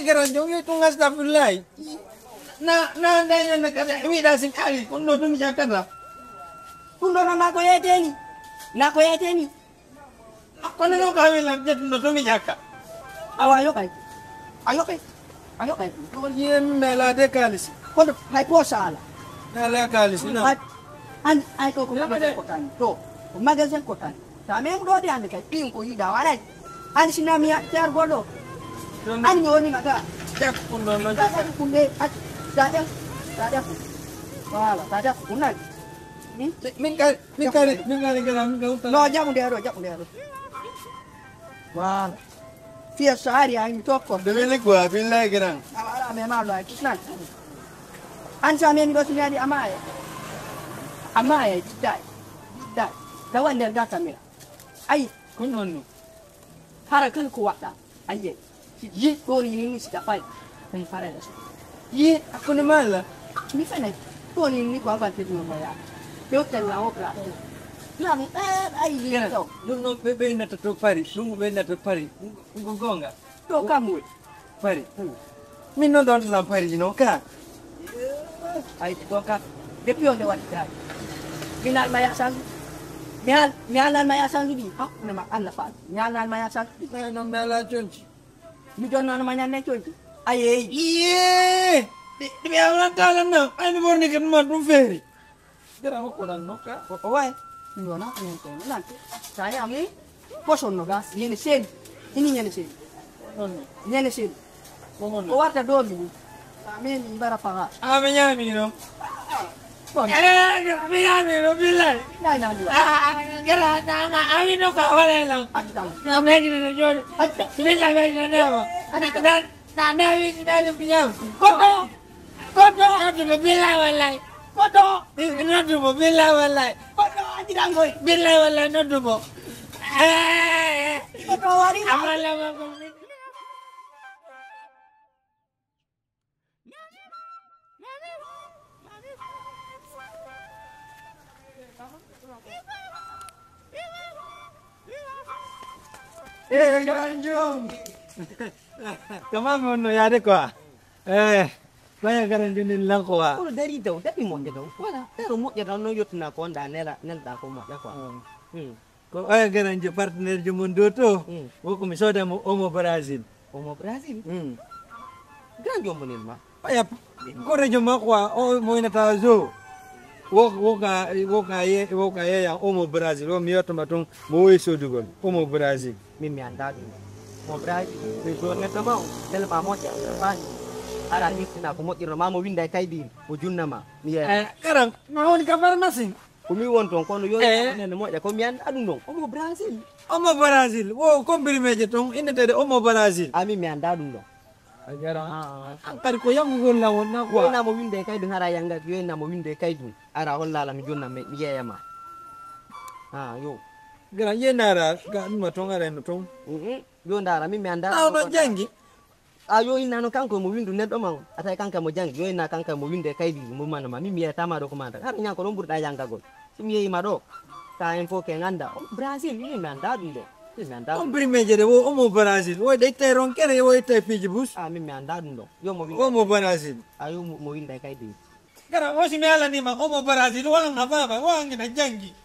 Geranjong itu nggak stafilai. Nadanya nakada wida sikali kundo tu mijakana. Kundo na ko yeteni. Na ko yeteni. Kono no kawila jet no tu mijaka. Ayo kai. Ayo kai. Ayo kai. Ko yen mela de kalis. Kono hai po sala. Mela kalis na. An ai ko kotan. To. Magazin kotan. Tame ngo di an kai pin ko ida wala. An sinami jar godo. An nyoni maka. Jak kundo no. Kunde. Ada. Wala, ada kunan. Mingkali geram kau tahu. Lo jangan dia ro. Wala. Via sehari yang toko. Demi gua bila geram. Awala memang lo itu nan. Ansa men gua sudah di amai. Amai dai. Kawan dia dah kami. Ai, Kundo no. harakan kuat dah. Ai. Ji ko ini sudah pai. Kan para dah. Ye, aku ni malah. Ni sana. Ko ni gua kan tu ya. Yo tengah opera. Lang ai dia tu. No bebe na tutuk pari. Lungu bebe na tutuk pari. Gonga. Tu kamu. Pari. Minno don la pari no ka. Ai tu ka. Dia pion dia wanita. Minat maya sang. Mialan maya sang ni. Hak nama an lepas. Mialan maya sang. Na mela chunchi. Mi don namanya ne tu. Ai. Ye. Di orang kalam na. Ai bor ni kan mat feri. Geram ko dan no ka. Oi. Ndio na niente. Nanti saya ni poson no gas. Ini sen. Ini ni sen. Ini sen. Kono. O warta do mi. Amen ibara paga. Amenyami no. Amenyami no bilai. Nah. Geram na ami no ka wala lang. Ada. Na meji na jor. Ada. Bila meji na mo. Na meji na pinyam. Koto atu bila wala. Kodo. Nadu mo bila wala. Kodo tidak ngoi. Bila wala nadu mo. Kodo wari. Amala mo. Garanjong. Kamamu no yade ko. Banyak garanjong nilang ko. Ko dari daw, tapi mo daw. Wala. Pero mo daw no yut na ko nda nela da ko mo da ko. Ko garanjong partner jo mundo to. Wo ko misoda mo omo Brazil. Omo Brazil. Garanjong mo nilma. Aya ko rejo mo ko o mo ina tazo. Wo ka ya omo Brazil. Wo miyoto matung mo weso dugon. Omo Brazil. Mimi anda mo Brazil. Beso ngata mau. Tel pa mo ya. Ara ni na ko mo tiro mamo winda kay di mo junna ma. Karang mau ni kabar masing. Kumi won ton kono yo ne mo ya ko mi anda adun dong. Omo Brazil. Omo Brazil. Wo komprimeje tong ina tede omo Brazil. Ami mi anda adun dong. Agarang angkar ko yang gol lawon na ko. Na mo winde kay dun hara yanga yo na mo winde kay dun. Ara on lala mi junna me ya ma. Yo. Garang ye nara ga ma tonga ren tong. Yo ndara mi anda. No jangi. Ayo ina no kanko mo windu neddo ma. Atay kanka mo jangi yo ina kanka mo winde kay di mo mana ma mi mi ta ma do ko manda. Har nya ko don burda yanga gol. Simi yi ma do. Ta info ke nganda. Brazil ni mi anda dun do. Mi anda. Komprimeje de wo omo Brazil. Wo de te ron kere wo te pijibus. Mi anda dun do. Yo mo Omo Brazil. Ayo mo winde kay di. Garang wo simela ni ma omo Brazil wala na baba wa ngina jangi.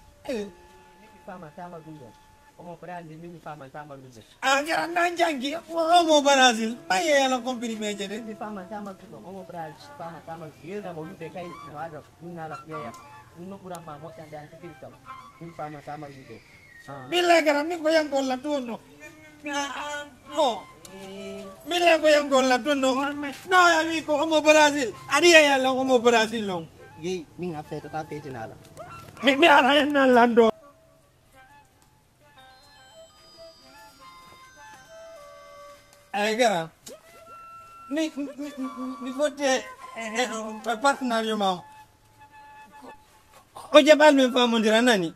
Sama dun do. Omo Brazil mi sama dun do. Garang na jangi omo Brazil. Paye la komprimeje de. Mi sama dun do. Omo Brazil sama. Yo na mo winde kay di ada. Ina la ya. Uno kurang mamot yang dan kecil tau. Mi sama dun do. Bila garang ni ko yang gol la tuno. No. Bila ko yang gol la tuno. No ya mi ko omo Brazil. Adi ya la omo Brazil long. Ye, mi ngapte tetap ke tinala. Mi ara yan na lando. Garang. Ni fote partner yo mau. O jabal mi famondira nani.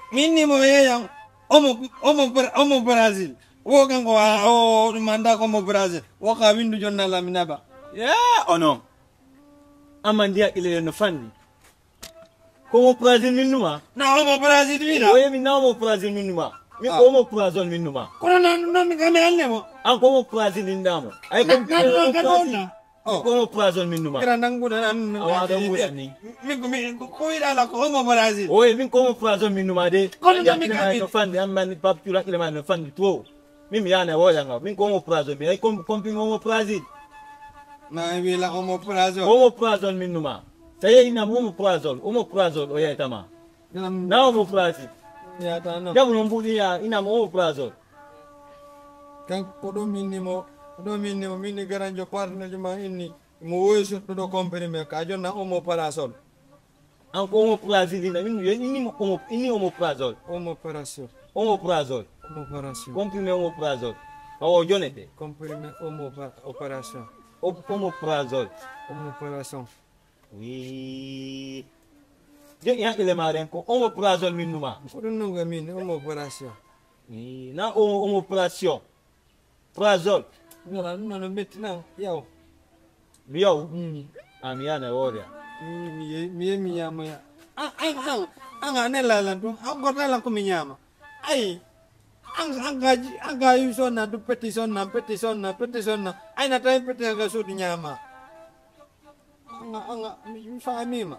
Mini mo yang omo Brazil. Wo kango o manda ko mo Brazil. Wo ka windu jonna la minaba. Ya ono. Amandia ile no fandi. Como Brazil minuma. Na omo Brazil wina. Oye mi na omo Brazil minuma. Min ko mo poison min numa. Kono non kame alle mo. An ko mo poison min damo. Ay ko Kadona. ko mo poison min numa. Kira nanguda nan. Awa da mu yani. Min ko ida la ko mo Brazil. Oye, min ko mo poison min numa de. Kono na mi ka no fan de amman pap tula kile man no fan to. Min mi yana wo yanga. Min ko mo poison min ay ko kompi mo Brazil. Na wila ko mo Brazil. Ko mo poison min numa. Saya ina mo poison, o mo poison o ya tama. Na mo Brazil. Ya ta no. Jabu no mbudi ya ina mo poison. Kan ko do minni mo minni garanjo partner juma inni mo woyso to do comprimé ka jonna o mo parasol. An ko mo poison ina min ini mo poison. O mo parasol. O mo poison. O mo parasol. Comprimé o mo poison. O jonete. Comprimé o mo opération. O mo poison. O mo opération. Oui. Je ya ile maren ko o mo poison min numa. Ko do no gamin o mo opération. Oui, na o mo operation. Poison. Ngala no metti na yaw. Biyo. Amiana woria. Mi yama ya. Anga ne la tu. Ko la ko mi nyama. Ai. Anga yuso na du petition na. Ai na tay petition ga su nyama. Anga mi yuso amima.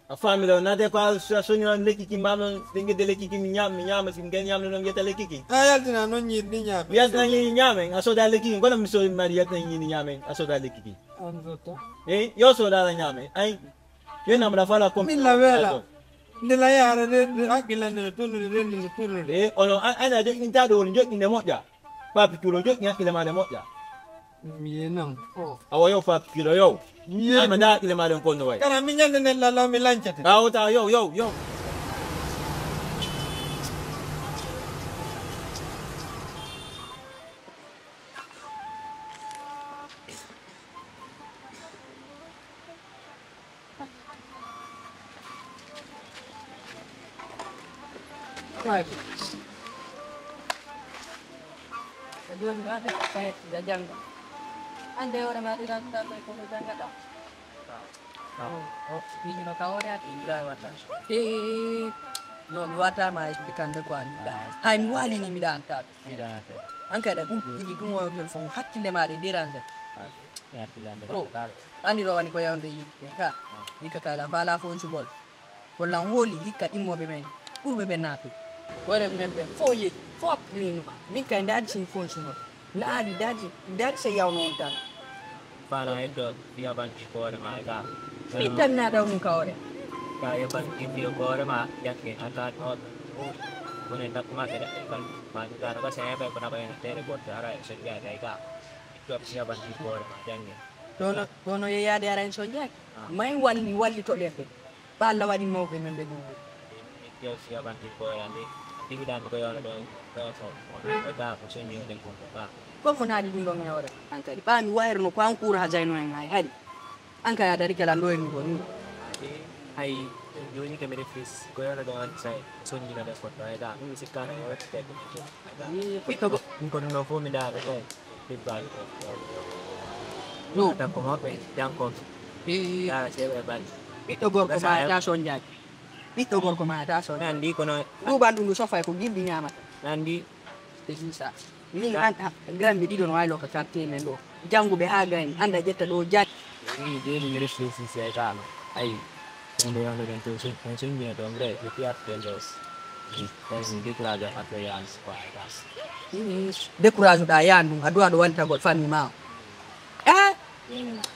A family na de kwa sonyo leki kimano dinge de leki nyama simgen nyama no ngeta leki ki. Ayal tina no nyir ni nyama. Ya tan yi nyama aso da leki ngona miso maria tan yi nyama aso da leki ki. Anzoto. Yo so da nyama ai yo na mra fala kom. Min la vela. De la yara de akila ne tunu. Ono ana de inta do njo inde moja. Papi tulo njo nyakile ma de moja. Mi nan. Awo yo papi kilo yo. Yeah. Ama da ile ma de kono wai. Kana mi nyande ne la mi lanchate. Awo ta yo. Right. Kedua juga ada kayak jajang. Ande orang mati dan tak boleh kau jangka dah. Ini no kau ada tinggal watas. No wata mai ikan depan. Hai muali ni midang tak. Angkat dah ini gua telefon hati le mari diran dah. Bro, ani ro ani ko yang de ka. Ika kala bala phone subol. Walang holi ika imo bemen. Ur beben natu. Where member 4 years. 4 years. Ni kan dad sin phone subol. La di dad say yaw non tan. Para itu dia bantu kau orang mereka. Pitan na daw ni kau. Kaya bantu dia kau orang mak yang ke antara kau. Bukan tak mak ada kan. Bantu cara kau saya pernah bayar dari buat cara sedia mereka. Itu apa sih bantu kau orang yang ni. Dono ya ada arain sonjak. Main wali to dia. Bala wali mau ke member ni. Dia siapa bantu kau orang ni. Tinggi dan kau orang dong. Kau mereka pusing yang tengku kau. Ko ko naadi ɗum ɗon e hoore an kadi ɓaami wayruno ko an kuura ha jayno en hay haɗi an kadi a dari kala ndoyni ko ni Hai joni kami refis kau orang dengan saya sunyi ada foto ada. Ini sekarang ya kita. Ito Kau nak phone minda ada. Tiba. no Ada kau mau yang kau. Ya saya ban. ɓiɗɗo gorko ma ta soñjaaki ɓiɗɗo gorko ma ta soña Nanti kono ɗuɓan ɗum ɗo sofa ko gilɗi ñamata nanti te sisa min anta gramɓe ɗiɗo no wawi loka carte men ɗo jannguɓe ha gayni anda ƴetta ɗo jati ini dia ni refis saya kan. Hai yang dia dengan tu sunyi ada orang itu ya terus. Terus dia kelajar apa yang sekolah. décourage ɗa yahan ɗum adu aɗo wallitagol famille ma o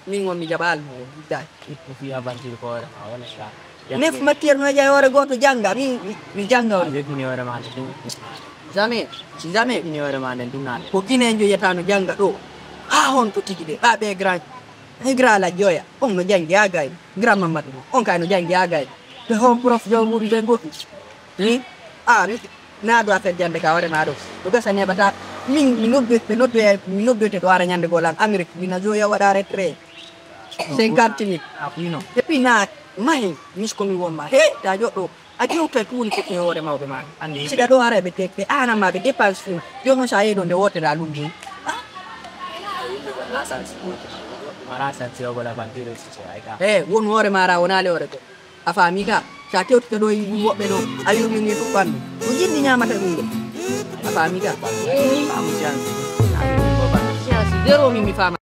min wonmi jaɓal mo dai Itu dia bantu kau orang awalnya kan. nef matiére no ƴeewi hoore goto jangga mi jangga on Dia punya orang mana tu. jamais si jamais Punya orang mana tu nak. ko guinejo yiyata no jangga ɗo ha hon to tigi de ɓaɓe grand e grand la joya on no jangi ha gayni grand mamadou on kay no jangi ha gayni te hon prof jawmuɗu ɓe goɗɗu na do affaire jande ka hoore ma ɗo ɗo gasa neɓata min mi noddoyte to ara ñande golan amérique mina joya waɗa retrait 50 000 Apa ini? et puis na mahi miskomi wonma he ta joɗɗo a ƴewtoy ko woni fof e hoore mawɓe ma Andi. siɗa ɗo ara ɓe tekɓe anamaɓe dépense fu jono sa yeeyi ɗo nde wotera lumbi Merasa siapa boleh bantu itu saya kan. won hoore mara wonale hoore to a faami ka sa kewtita ɗo woɓɓe ɗo a yurmini ɗuɓɓandu ko jinɗi ñamata ɗum ɗo Apa amiga? Kamu siang. Aku bawa. Siang si Jero mimi fama.